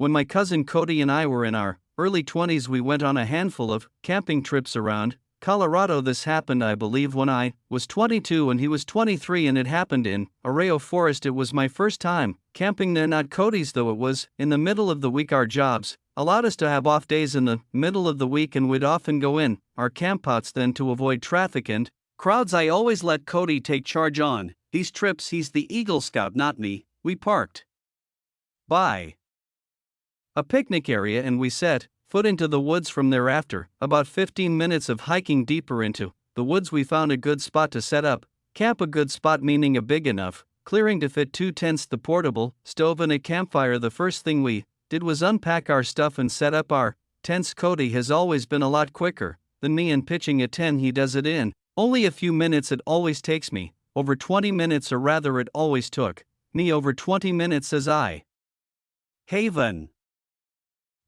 When my cousin Cody and I were in our early 20s, we went on a handful of camping trips around Colorado. This happened, I believe, when I was 22 and he was 23, and it happened in Arroyo Forest. It was my first time camping there, not Cody's though. It was in the middle of the week. Our jobs allowed us to have off days in the middle of the week, and we'd often go in our campouts then to avoid traffic and crowds. I always let Cody take charge on these trips. He's the Eagle Scout, not me. We parked by a picnic area and we set foot into the woods. From there, after about 15 minutes of hiking deeper into the woods, we found a good spot to set up camp. A good spot meaning a big enough clearing to fit 2 tents, the portable stove, and a campfire. The first thing we did was unpack our stuff and set up our tents. Cody has always been a lot quicker than me in pitching a tent. He does it in only a few minutes. It always takes me over 20 minutes, or rather it always took me over 20 minutes, says I. Haven.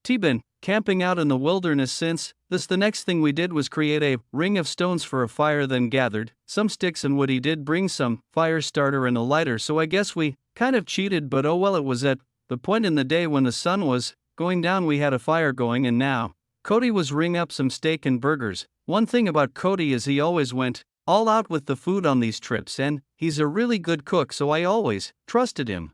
T-been camping out in the wilderness since this. The next thing we did was create a ring of stones for a fire, then gathered some sticks and wood. He did bring some fire starter and a lighter, so I guess we kind of cheated, but oh well. It was at the point in the day when the sun was going down we had a fire going, and now Cody was ringing up some steak and burgers. One thing about Cody is he always went all out with the food on these trips, and he's a really good cook, so I always trusted him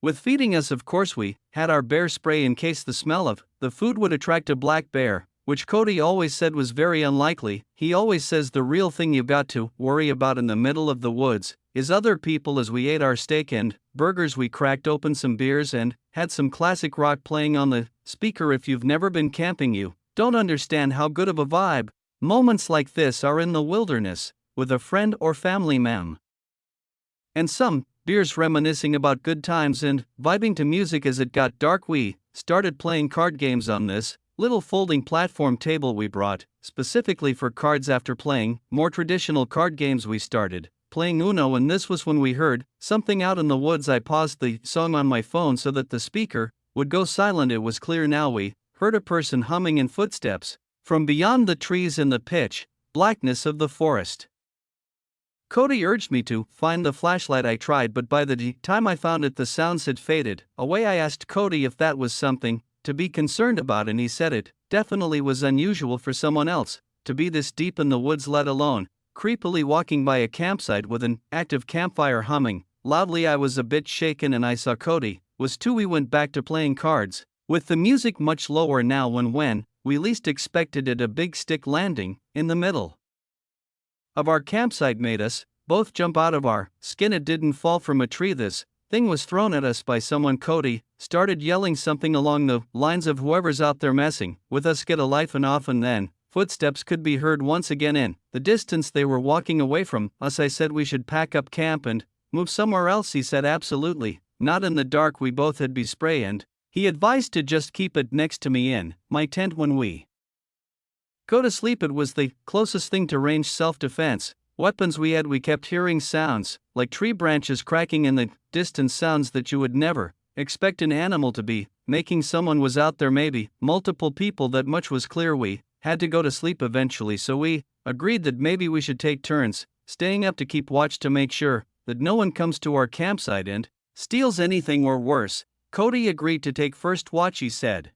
with feeding us. Of course, we had our bear spray in case the smell of the food would attract a black bear, which Cody always said was very unlikely. He always says the real thing you've got to worry about in the middle of the woods is other people. As we ate our steak and burgers, we cracked open some beers and had some classic rock playing on the speaker. If you've never been camping, you don't understand how good of a vibe moments like this are in the wilderness with a friend or family member. And some beers, reminiscing about good times and vibing to music. As it got dark, we started playing card games on this little folding platform table we brought specifically for cards. After playing more traditional card games, we started playing Uno, and this was when we heard something out in the woods. I paused the song on my phone so that the speaker would go silent. It was clear now. We heard a person humming and footsteps from beyond the trees in the pitch blackness of the forest. Cody urged me to find the flashlight. I tried, but by the time I found it, the sounds had faded away. I asked Cody if that was something to be concerned about, and he said it definitely was unusual for someone else to be this deep in the woods, let alone creepily walking by a campsite with an active campfire humming loudly. I was a bit shaken, and I saw Cody was too. We went back to playing cards with the music much lower now. When we least expected it, a big stick landing in the middle of our campsite made us both jump out of our skin. It didn't fall from a tree. This thing was thrown at us by someone. Cody started yelling something along the lines of "Whoever's out there messing with us, get a life," and often then footsteps could be heard once again in the distance. They were walking away from us. I said we should pack up camp and move somewhere else. He said absolutely not. In the dark we both had bee spray, and he advised to just keep it next to me in my tent when we go to sleep. It was the closest thing to range self-defense weapons we had. We kept hearing sounds like tree branches cracking in the distance, sounds that you would never expect an animal to be making. Someone was out there, maybe multiple people. That much was clear. We had to go to sleep eventually, so we agreed that maybe we should take turns staying up to keep watch to make sure that no one comes to our campsite and steals anything, or worse. Cody agreed to take first watch. He said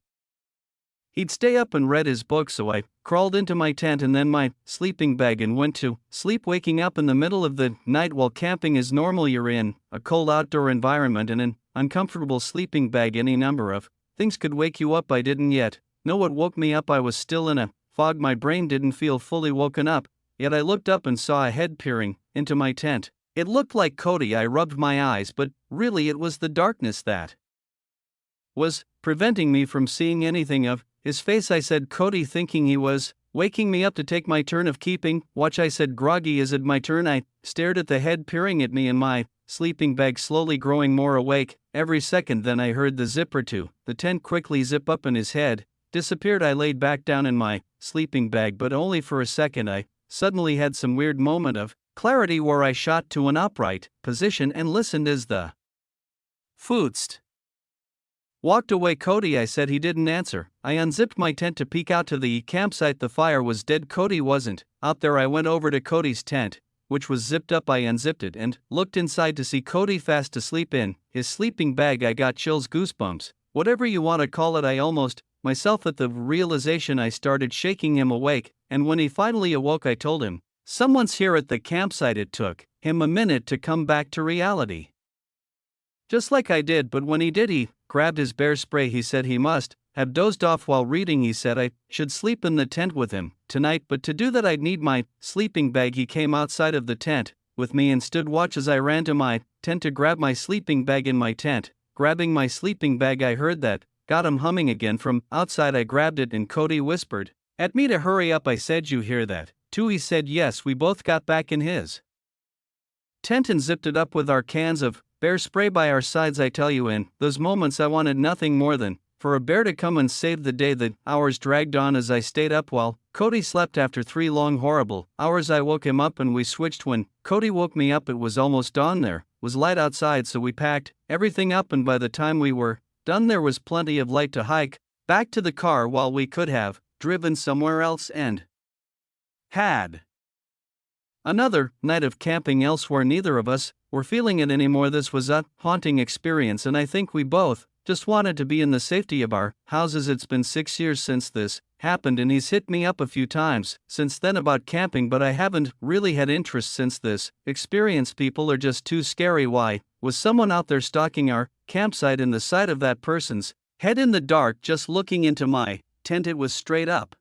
he'd stay up and read his book, so I crawled into my tent and then my sleeping bag and went to sleep. Waking up in the middle of the night while camping is normal. You're in a cold outdoor environment and an uncomfortable sleeping bag. Any number of things could wake you up. I didn't yet know what woke me up. I was still in a fog. My brain didn't feel fully woken up, yet I looked up and saw a head peering into my tent. It looked like Cody. I rubbed my eyes, but really it was the darkness that was preventing me from seeing anything of his face. I said, "Cody," thinking he was waking me up to take my turn of keeping watch. I said, "Groggy, is it my turn?" I stared at the head peering at me in my sleeping bag, slowly growing more awake every second. Then I heard the zipper to the tent quickly zip up and his head disappeared. I laid back down in my sleeping bag, but only for a second. I suddenly had some weird moment of clarity where I shot to an upright position and listened as the footst walked away. "Cody," I said. He didn't answer. I unzipped my tent to peek out to the campsite. The fire was dead. Cody wasn't out there. I went over to Cody's tent, which was zipped up. I unzipped it and looked inside to see Cody fast asleep in his sleeping bag. I got chills, goosebumps whatever you want to call it. I almost, myself at the realization. I started shaking him awake, and when he finally awoke I told him, "Someone's here at the campsite." It took him a minute to come back to reality. Just like I did, but when he did, he grabbed his bear spray. He said he must have dozed off while reading. He said I should sleep in the tent with him tonight, but to do that I'd need my sleeping bag. He came outside of the tent with me and stood watch as I ran to my tent to grab my sleeping bag. In my tent, grabbing my sleeping bag, I heard that, got him humming again from outside. I grabbed it and Cody whispered at me to hurry up. I said, "You hear that too?" He said yes. We both got back in his tent and zipped it up with our cans of bear spray by our sides. I tell you, in those moments I wanted nothing more than for a bear to come and save the day. The hours dragged on as I stayed up while Cody slept. After 3 long horrible hours I woke him up and we switched. When Cody woke me up it was almost dawn. There was light outside, so we packed everything up, and by the time we were done there was plenty of light to hike back to the car while we could have driven somewhere else and had another night of camping elsewhere. Neither of us were feeling it anymore. This was a haunting experience, and I think we both just wanted to be in the safety of our houses. It's been 6 years since this happened, and he's hit me up a few times since then about camping, but I haven't really had interest since this experience. People are just too scary. Why was someone out there stalking our campsite in the sight of that person's head in the dark just looking into my tent? It was straight up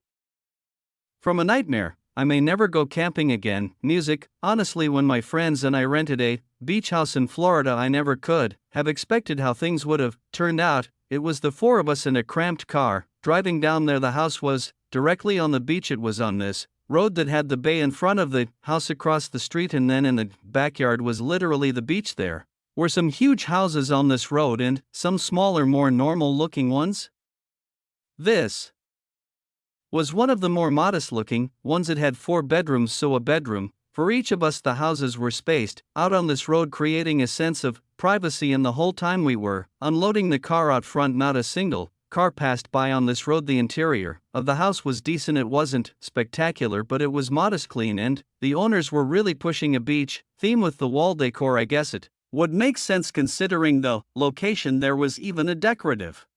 from a nightmare. I may never go camping again. Music. Honestly, when my friends and I rented a beach house in Florida, I never could have expected how things would have turned out. It was the 4 of us in a cramped car driving down there. The house was directly on the beach. It was on this road that had the bay in front of the house across the street, and then in the backyard was literally the beach. There were some huge houses on this road and some smaller, more normal looking ones. This was one of the more modest looking ones. It had 4 bedrooms, so a bedroom for each of us. The houses were spaced out on this road, creating a sense of privacy, and the whole time we were unloading the car out front, not a single car passed by on this road. The interior of the house was decent. It wasn't spectacular, but it was modest, clean, and the owners were really pushing a beach theme with the wall decor. I guess it would make sense considering the location. There was even a decorative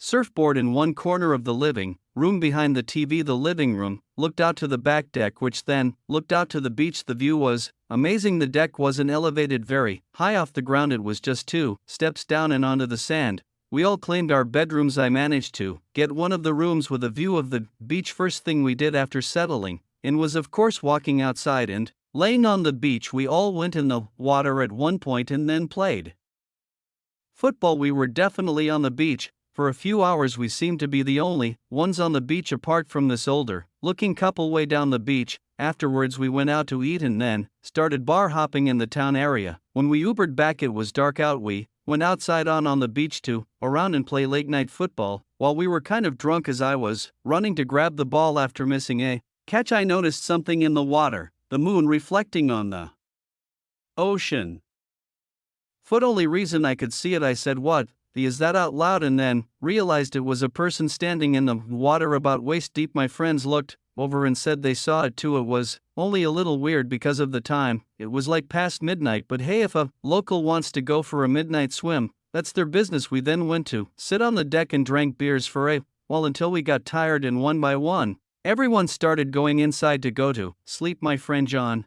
surfboard in one corner of the living room behind the TV. The living room looked out to the back deck, which then looked out to the beach. The view was amazing. The deck wasn't elevated very high off the ground. It was just 2 steps down and onto the sand. We all claimed our bedrooms. I managed to get one of the rooms with a view of the beach. First thing we did after settling in was of course walking outside and laying on the beach. We all went in the water at one point and then played football. We were definitely on the beach. For a few hours we seemed to be the only ones on the beach apart from this older looking couple way down the beach. Afterwards we went out to eat and then started bar hopping in the town area. When we Ubered back it was dark out. We went outside on the beach to around and play late night football. While we were kind of drunk, as I was running to grab the ball after missing a catch, I noticed something in the water, the moon reflecting on the ocean. Only reason I could see it, I said, "What is that?" out loud, and then realized it was a person standing in the water about waist deep. My friends looked over and said they saw it too. It was only a little weird because of the time. It was like past midnight, but hey, if a local wants to go for a midnight swim, that's their business. We then went to sit on the deck and drank beers for a while until we got tired, and one by one everyone started going inside to go to sleep. My friend John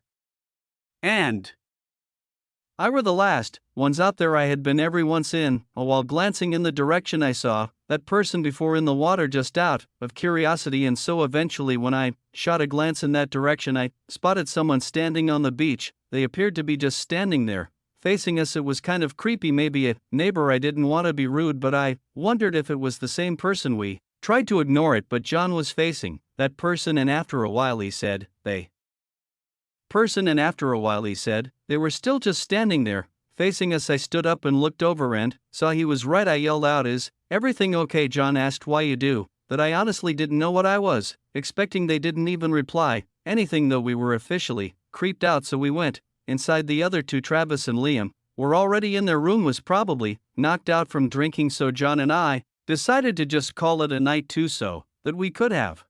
and I were the last ones out there. I had been every once in a while glancing in the direction I saw that person before in the water, just out of curiosity, and so eventually when I shot a glance in that direction I spotted someone standing on the beach. They appeared to be just standing there, facing us. It was kind of creepy, maybe a neighbor. I didn't want to be rude, but I wondered if it was the same person. We tried to ignore it, but John was facing that person, and after a while he said, they were still just standing there, facing us. I stood up and looked over and saw he was right. I yelled out, "Is everything okay?" John asked why you do that. I honestly didn't know what I was expecting. They didn't even reply anything, though we were officially creeped out, so we went inside. The other 2, Travis and Liam, were already in their room, was probably knocked out from drinking, so John and I decided to just call it a night too, so that we could have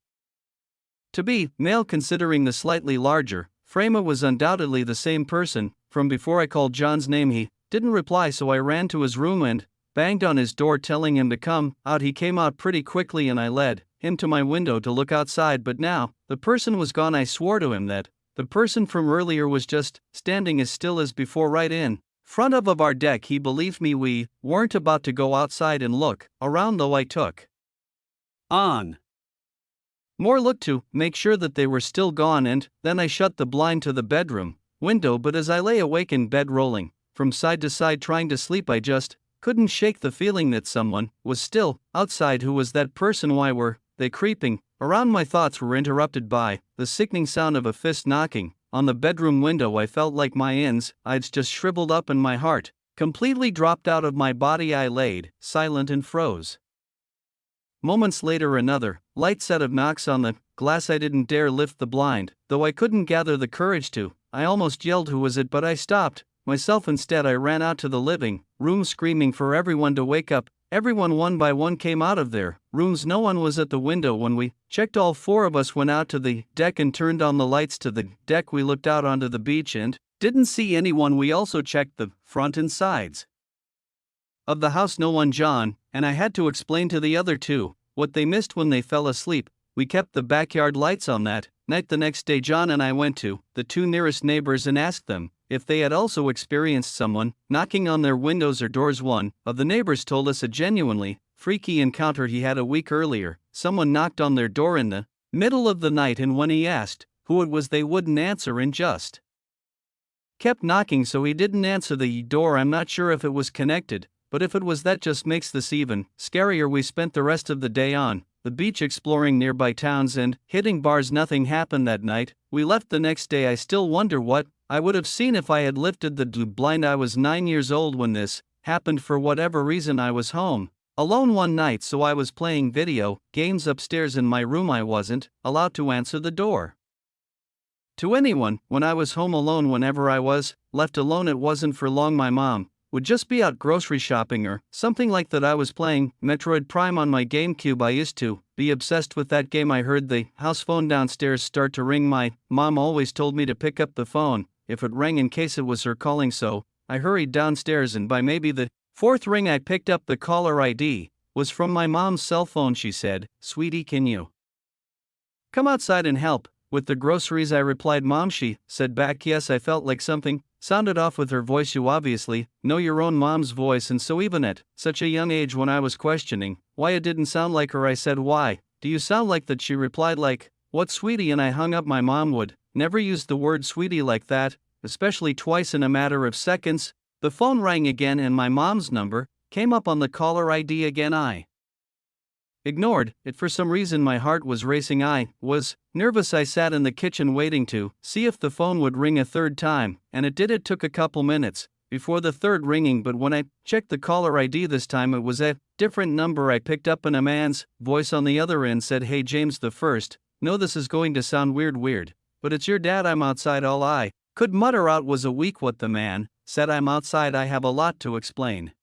to be male. Considering the slightly larger frame, it was undoubtedly the same person from before. I called John's name. He didn't reply, so I ran to his room and banged on his door telling him to come out. He came out pretty quickly and I led him to my window to look outside, but now, the person was gone. I swore to him that the person from earlier was just standing as still as before right in front of our deck. He believed me. We weren't about to go outside and look around, though I took on more look to make sure that they were still gone, and then I shut the blind to the bedroom window. But as I lay awake in bed rolling from side to side trying to sleep, I just couldn't shake the feeling that someone was still outside. Who was that person? Why were they creeping around? My thoughts were interrupted by the sickening sound of a fist knocking on the bedroom window. I felt like my insides just shriveled up and my heart completely dropped out of my body. I laid silent and froze. Moments later, another light set of knocks on the glass. I didn't dare lift the blind, though I couldn't gather the courage to. I almost yelled, "Who was it?" but I stopped myself instead. I ran out to the living room screaming for everyone to wake up. Everyone one by one came out of their rooms. No one was at the window. When we checked, all four of us went out to the deck and turned on the lights to the deck. We looked out onto the beach and didn't see anyone. We also checked the front and sides of the house. No one. John and I had to explain to the other two what they missed when they fell asleep. We kept the backyard lights on that night. The next day, John and I went to the two nearest neighbors and asked them if they had also experienced someone knocking on their windows or doors. One of the neighbors told us a genuinely freaky encounter he had a week earlier. Someone knocked on their door in the middle of the night, and when he asked who it was, they wouldn't answer and just kept knocking. So he didn't answer the door. I'm not sure if it was connected, but if it was, that just makes this even scarier. We spent the rest of the day on the beach exploring nearby towns and hitting bars. Nothing happened that night. We left the next day. I still wonder what I would have seen if I had lifted the blind. I was 9 years old when this happened. For whatever reason, I was home alone one night, so I was playing video games upstairs in my room. I wasn't allowed to answer the door to anyone when I was home alone. Whenever I was left alone, it wasn't for long. My mom would just be out grocery shopping or something like that. I was playing Metroid Prime on my GameCube. I used to be obsessed with that game. I heard the house phone downstairs start to ring. My mom always told me to pick up the phone if it rang in case it was her calling, so I hurried downstairs, and by maybe the fourth ring I picked up. The caller ID was from my mom's cell phone. She said, "Sweetie, can you come outside and help with the groceries?" I replied, "Mom." She said back, "Yes." I felt like something sounded off with her voice. You obviously know your own mom's voice. And so even at such a young age, when I was questioning why it didn't sound like her, I said, "Why do you sound like that?" She replied, "Like what, sweetie?" And I hung up. My mom would never use the word sweetie like that, especially twice in a matter of seconds. The phone rang again and my mom's number came up on the caller ID again. I ignored it. For some reason my heart was racing. I was nervous. I sat in the kitchen waiting to see if the phone would ring a third time, and it did. It took a couple minutes before the third ringing, but when I checked the caller ID this time, it was a different number. I picked up and a man's voice on the other end said, "Hey James the First, no, this is going to sound weird, but it's your dad. I'm outside." All I could mutter out was a weak what. The man said, "I'm outside. I have a lot to explain."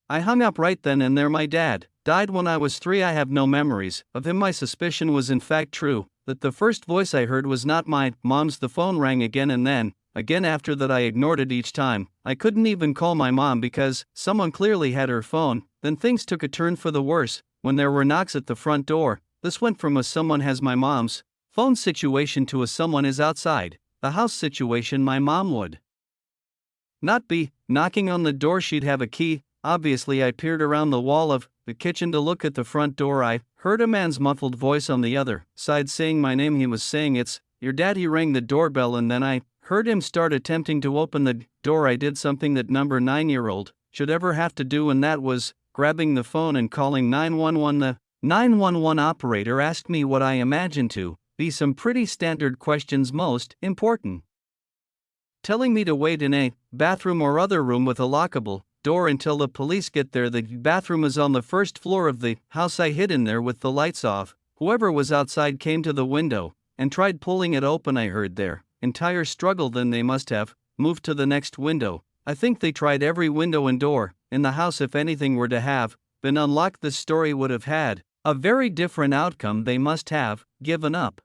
I hung up right then and there. My dad died when I was 3. I have no memories of him. My suspicion was in fact true, that the first voice I heard was not my mom's. The phone rang again and then again. After that I ignored it each time. I couldn't even call my mom because someone clearly had her phone. Then things took a turn for the worse when there were knocks at the front door. This went from a someone has my mom's phone situation to a someone is outside the house situation. My mom would not be knocking on the door. She'd have a key. Obviously, I peered around the wall of the kitchen to look at the front door. I heard a man's muffled voice on the other side saying my name. He was saying, "It's your dad." He rang the doorbell and then I heard him start attempting to open the door. I did something that number 9-year-old should ever have to do, and that was grabbing the phone and calling 911. The 911 operator asked me what I imagined to be some pretty standard questions, most important telling me to wait in a bathroom or other room with a lockable door until the police get there. The bathroom is on the first floor of the house. I hid in there with the lights off. Whoever was outside came to the window and tried pulling it open. I heard their entire struggle. Then they must have moved to the next window. I think they tried every window and door in the house. If anything were to have been unlocked, this story would have had a very different outcome. They must have given up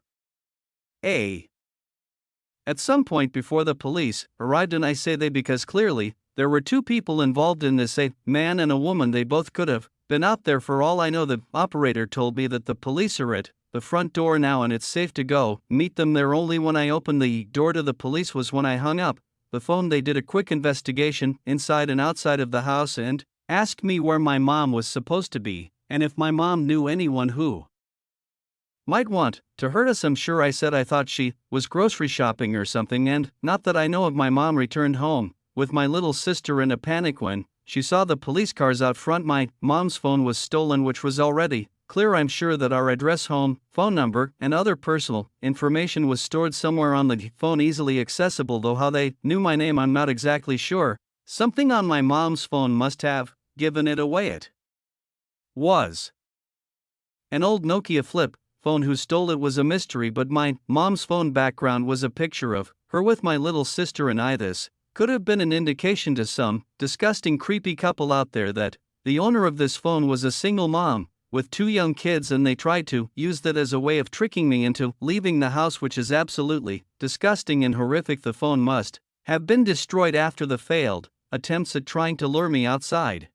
at some point before the police arrived, and I say they because clearly There were two people involved in this, a man and a woman. They both could have been out there for all I know. The operator told me that the police are at the front door now and it's safe to go meet them there. Only when I opened the door to the police was when I hung up the phone. They did a quick investigation inside and outside of the house and asked me where my mom was supposed to be and if my mom knew anyone who might want to hurt us. I'm sure I said I thought she was grocery shopping or something, and not that I know of. My mom returned home with my little sister in a panic when she saw the police cars out front. My mom's phone was stolen, which was already clear. I'm sure that our address, home, phone number, and other personal information was stored somewhere on the phone, easily accessible, though how they knew my name I'm not exactly sure. Something on my mom's phone must have given it away. It was an old Nokia flip phone. Who stole it was a mystery, but my mom's phone background was a picture of her with my little sister and I. This could have been an indication to some disgusting, creepy couple out there that the owner of this phone was a single mom with two young kids, and they tried to use that as a way of tricking me into leaving the house, which is absolutely disgusting and horrific. The phone must have been destroyed after the failed attempts at trying to lure me outside.